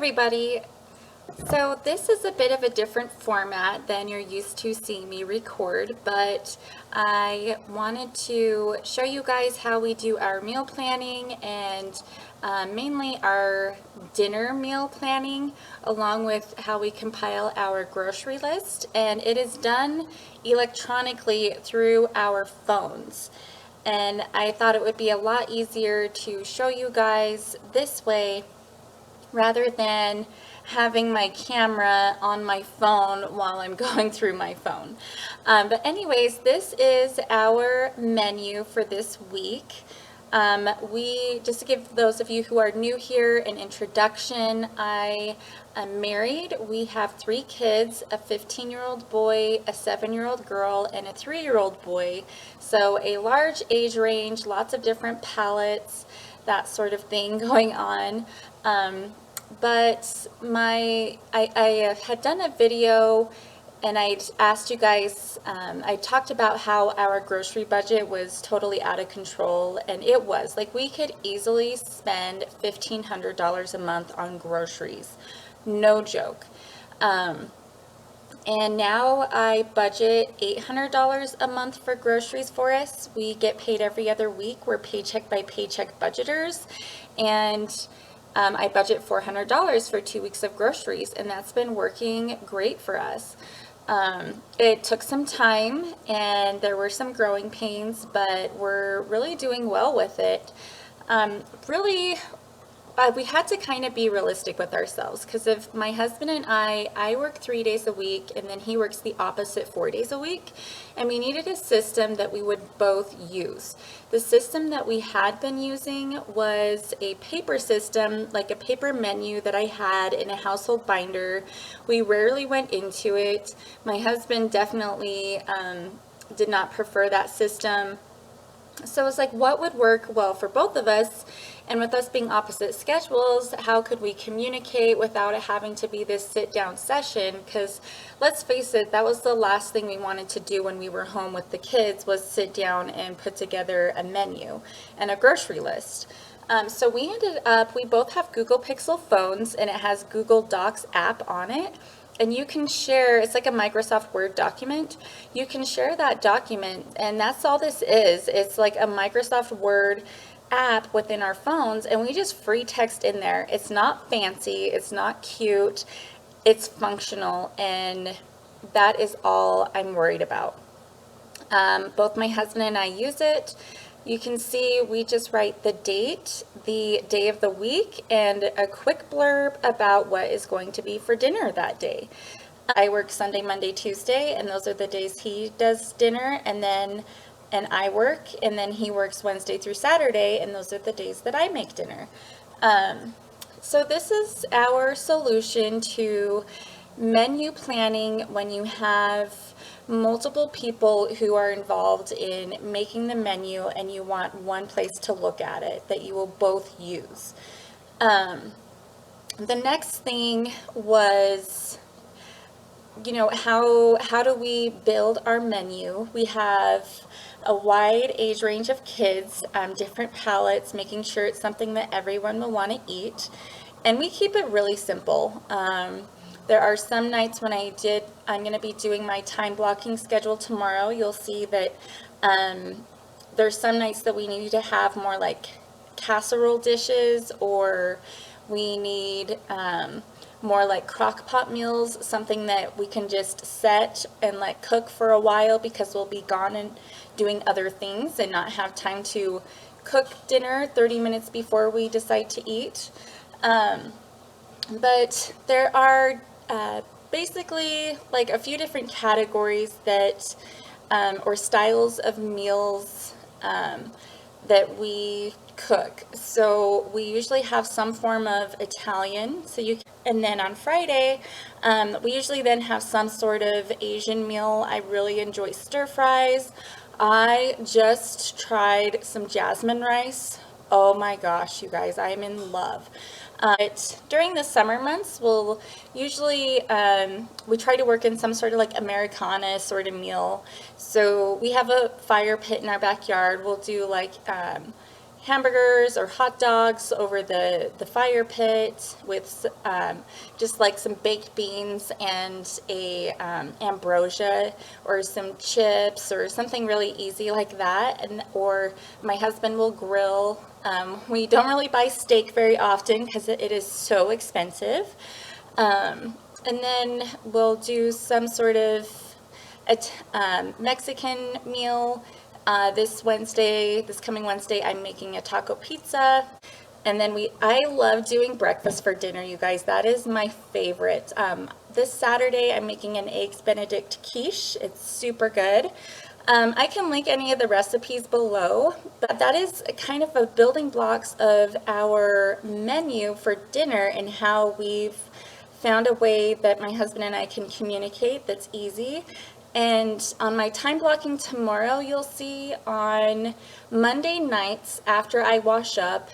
everybody. So this is a bit of a different format than you're used to seeing me record, but I wanted to show you guys how we do our meal planning and mainly our dinner meal planning, along with how we compile our grocery list. And it is done electronically through our phones. And I thought it would be a lot easier to show you guys this way rather than having my camera on my phone while I'm going through my phone. But anyways, this is our menu for this week. Just to give those of you who are new here an introduction, I am married. We have 3 kids, a 15-year-old boy, a 7-year-old girl, and a 3-year-old boy. So a large age range, lots of different palettes, that sort of thing going on. But I had done a video and I'd asked you guys, I talked about how our grocery budget was totally out of control, and it was. Like, we could easily spend $1,500 a month on groceries. No joke. And now I budget $800 a month for groceries for us. We get paid every other week. We're paycheck by paycheck budgeters. And I budget $400 for 2 weeks of groceries, and that's been working great for us. It took some time and there were some growing pains, but we're really doing well with it. We had to kind of be realistic with ourselves, because if my husband and I work 3 days a week and then he works the opposite 4 days a week, and we needed a system that we would both use. The system that we had been using was a paper system, like a paper menu that I had in a household binder. We rarely went into it. My husband definitely did not prefer that system. So I was like, what would work well for both of us? And with us being opposite schedules, how could we communicate without it having to be this sit-down session? Because let's face it, that was the last thing we wanted to do when we were home with the kids, was sit down and put together a menu and a grocery list. So we ended up, we both have Google Pixel phones, and it has Google Docs app on it. And you can share, it's like a Microsoft Word document. You can share that document, and that's all this is. It's like a Microsoft Word app within our phones, and we just free text in there. It's not fancy, it's not cute, it's functional, and that is all I'm worried about. Both my husband and I use it. You can see we just write the date, the day of the week, and a quick blurb about what is going to be for dinner that day. I work Sunday, Monday, Tuesday, and those are the days he does dinner, and I work, and then he works Wednesday through Saturday, and those are the days that I make dinner. So this is our solution to menu planning when you have multiple people who are involved in making the menu and you want one place to look at it that you will both use. The next thing was, how do we build our menu? We have a wide age range of kids, different palettes, making sure it's something that everyone will want to eat. And we keep it really simple. There are some nights when I'm going to be doing my time blocking schedule tomorrow. You'll see that there's some nights that we need to have more like casserole dishes, or we need more like crock pot meals, something that we can just set and let cook for a while, because we'll be gone and doing other things and not have time to cook dinner 30 minutes before we decide to eat. But there are basically like a few different categories that or styles of meals that we cook. So we usually have some form of Italian, and then on Friday we usually then have some sort of Asian meal. I really enjoy stir fries. I just tried some jasmine rice. Oh my gosh, you guys, I'm in love. But during the summer months, we'll usually, we try to work in some sort of like Americana sort of meal. So we have a fire pit in our backyard. We'll do like hamburgers or hot dogs over the fire pit with just like some baked beans and a ambrosia or some chips or something really easy like that. And or my husband will grill. We don't really buy steak very often because it is so expensive. And then we'll do some sort of Mexican meal. This coming Wednesday, I'm making a taco pizza. And then I love doing breakfast for dinner, you guys. That is my favorite. This Saturday, I'm making an eggs Benedict quiche. It's super good. I can link any of the recipes below, but that is kind of a building blocks of our menu for dinner and how we've found a way that my husband and I can communicate that's easy. And on my time blocking tomorrow, you'll see on Monday nights after I wash up,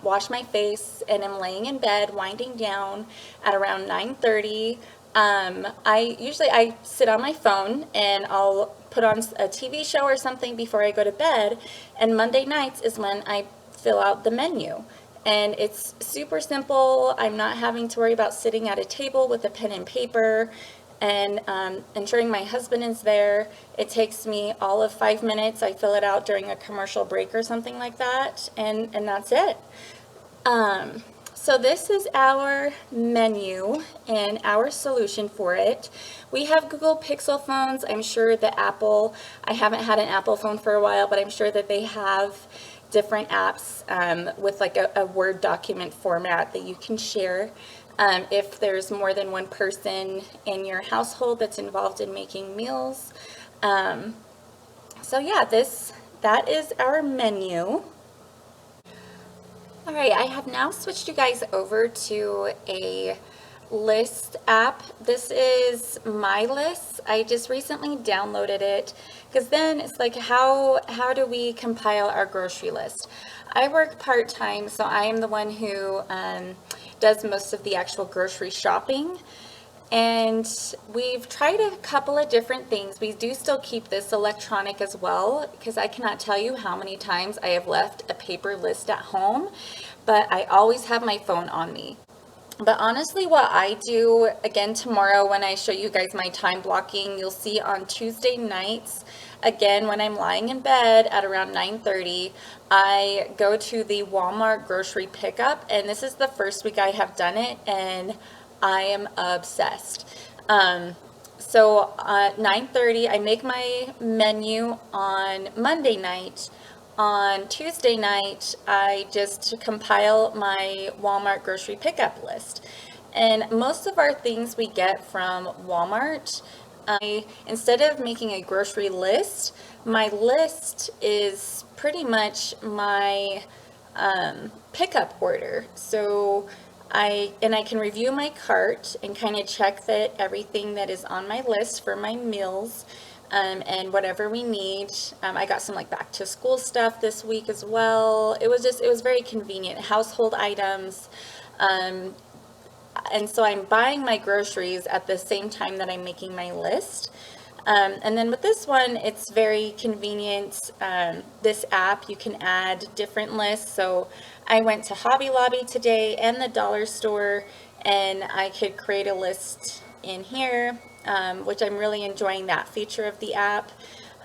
wash my face, and am laying in bed, winding down at around 9:30. I sit on my phone and I'll put on a TV show or something before I go to bed. And Monday nights is when I fill out the menu. And it's super simple. I'm not having to worry about sitting at a table with a pen and paper and ensuring my husband is there. It takes me all of 5 minutes. I fill it out during a commercial break or something like that, and that's it. So this is our menu and our solution for it. We have Google Pixel phones. I'm sure the Apple, I haven't had an Apple phone for a while, but I'm sure that they have different apps with like a Word document format that you can share. If there's more than one person in your household that's involved in making meals. So yeah, that is our menu. All right, I have now switched you guys over to a list app. This is My List. I just recently downloaded it because then it's like, how do we compile our grocery list? I work part-time, so I am the one who does most of the actual grocery shopping. And we've tried a couple of different things. We do still keep this electronic as well, because I cannot tell you how many times I have left a paper list at home, but I always have my phone on me. But honestly, what I do, again, tomorrow when I show you guys my time blocking, you'll see on Tuesday nights, again, when I'm lying in bed at around 9:30, I go to the Walmart grocery pickup, and this is the first week I have done it, and I am obsessed. So at 9:30, I make my menu on Monday night. On Tuesday night, I just compile my Walmart grocery pickup list. And most of our things we get from Walmart. Instead of making a grocery list, my list is pretty much my pickup order. So I can review my cart and kind of check that everything that is on my list for my meals and whatever we need. I got some like back to school stuff this week as well. It was very convenient. Household items. And so I'm buying my groceries at the same time that I'm making my list. And then with this one, it's very convenient. This app, you can add different lists. So I went to Hobby Lobby today and the dollar store, and I could create a list in here, which I'm really enjoying that feature of the app.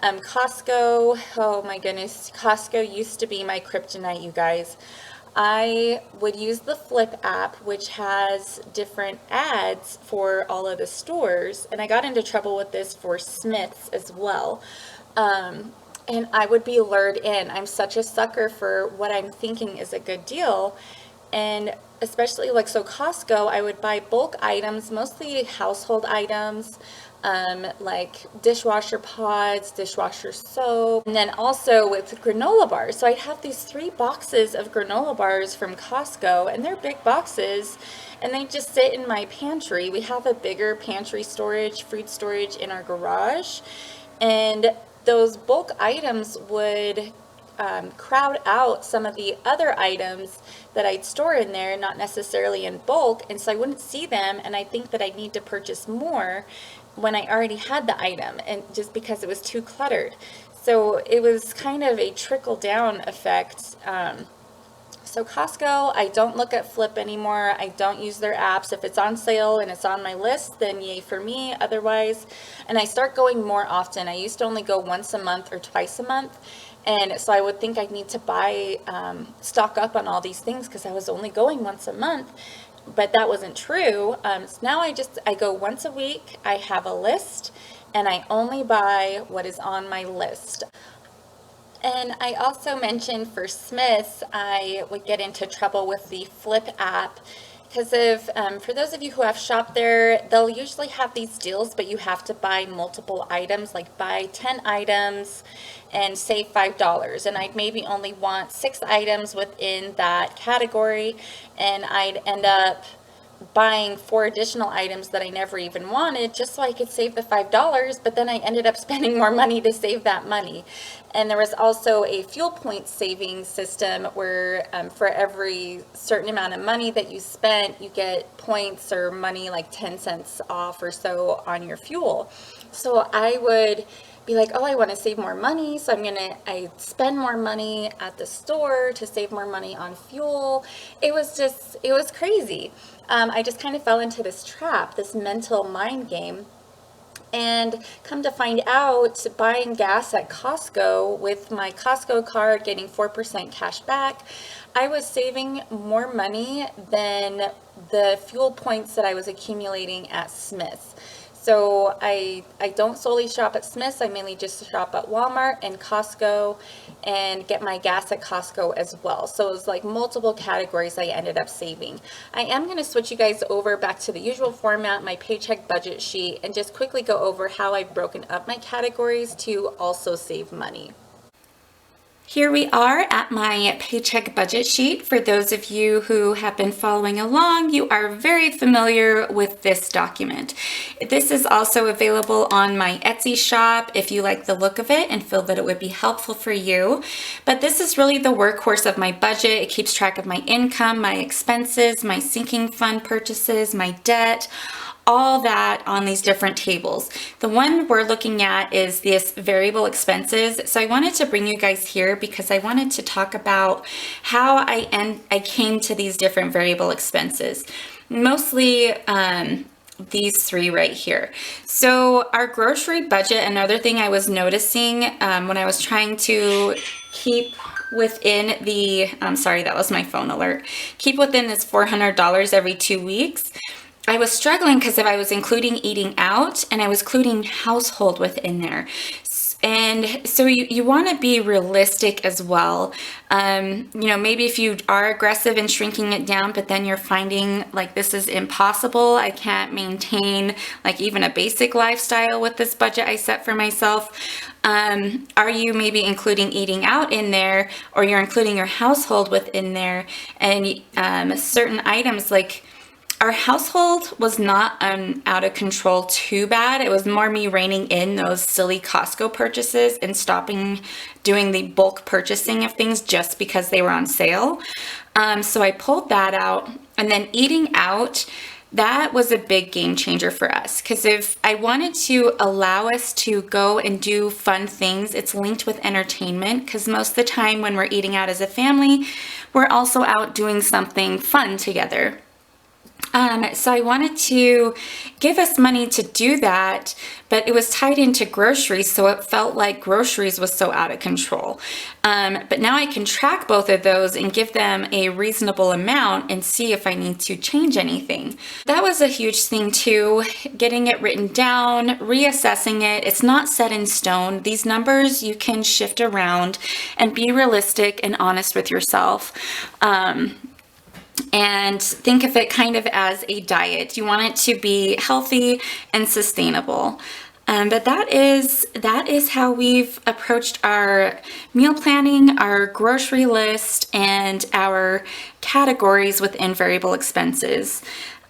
Costco, oh my goodness, Costco used to be my kryptonite, you guys. I would use the Flip app, which has different ads for all of the stores, and I got into trouble with this for Smith's as well. And I would be lured in. I'm such a sucker for what I'm thinking is a good deal. And especially like, so Costco, I would buy bulk items, mostly household items, like dishwasher pods, dishwasher soap, and then also with granola bars. So I have these 3 boxes of granola bars from Costco, and they're big boxes, and they just sit in my pantry. We have a bigger pantry storage, food storage in our garage, and those bulk items would crowd out some of the other items that I'd store in there, not necessarily in bulk, and so I wouldn't see them, and I think that I need to purchase more when I already had the item, and just because it was too cluttered. So it was kind of a trickle down effect. So Costco, I don't look at Flip anymore. I don't use their apps. If it's on sale and it's on my list, then yay for me. Otherwise, and I start going more often. I used to only go once a month or twice a month. And so I would think I'd need to buy, stock up on all these things because I was only going once a month. But that wasn't true. So now I go once a week. I have a list and I only buy what is on my list. And I also mentioned for Smith's, I would get into trouble with the Flip app because for those of you who have shopped there, they'll usually have these deals, but you have to buy multiple items, like buy 10 items and save $5. And I'd maybe only want 6 items within that category, and I'd end up buying 4 additional items that I never even wanted just so I could save the $5, but then I ended up spending more money to save that money. And there was also a fuel point saving system where for every certain amount of money that you spent, you get points or money, like 10 cents off or so on your fuel. So I would be like, oh, I want to save more money, so I spend more money at the store to save more money on fuel. It was crazy. I just kind of fell into this trap, this mental mind game. And come to find out, buying gas at Costco with my Costco card, getting 4% cash back, I was saving more money than the fuel points that I was accumulating at Smith's. So I don't solely shop at Smith's. I mainly just shop at Walmart and Costco and get my gas at Costco as well. So it was like multiple categories I ended up saving. I am going to switch you guys over back to the usual format, my paycheck budget sheet, and just quickly go over how I've broken up my categories to also save money. Here we are at my paycheck budget sheet. For those of you who have been following along, you are very familiar with this document. This is also available on my Etsy shop if you like the look of it and feel that it would be helpful for you. But this is really the workhorse of my budget. It keeps track of my income, my expenses, my sinking fund purchases, my debt, all that on these different tables. The one we're looking at is this variable expenses. So I wanted to bring you guys here because I wanted to talk about how I came to these different variable expenses. Mostly these 3 right here. So our grocery budget, another thing I was noticing when I was trying to keep within the, sorry, that was my phone alert, keep within this $400 every 2 weeks. I was struggling because if I was including eating out and I was including household within there. And so you want to be realistic as well. Maybe if you are aggressive in shrinking it down, but then you're finding like this is impossible. I can't maintain like even a basic lifestyle with this budget I set for myself. Are you maybe including eating out in there, or you're including your household within there, and certain items like our household was not out of control too bad. It was more me reining in those silly Costco purchases and stopping doing the bulk purchasing of things just because they were on sale. So I pulled that out. And then eating out, that was a big game changer for us. Because if I wanted to allow us to go and do fun things, it's linked with entertainment. Because most of the time when we're eating out as a family, we're also out doing something fun together. So I wanted to give us money to do that, but it was tied into groceries, so it felt like groceries was so out of control. But now I can track both of those and give them a reasonable amount and see if I need to change anything. That was a huge thing too, getting it written down, reassessing it. It's not set in stone. These numbers you can shift around and be realistic and honest with yourself. And think of it kind of as a diet. You want it to be healthy and sustainable. But that is how we've approached our meal planning, our grocery list, and our categories within variable expenses.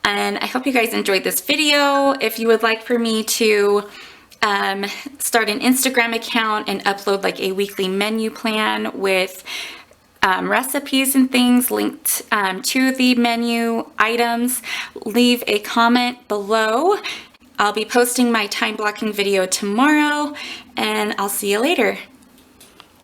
And I hope you guys enjoyed this video. If you would like for me to start an Instagram account and upload like a weekly menu plan with recipes and things linked to the menu items, leave a comment below. I'll be posting my time blocking video tomorrow, and I'll see you later.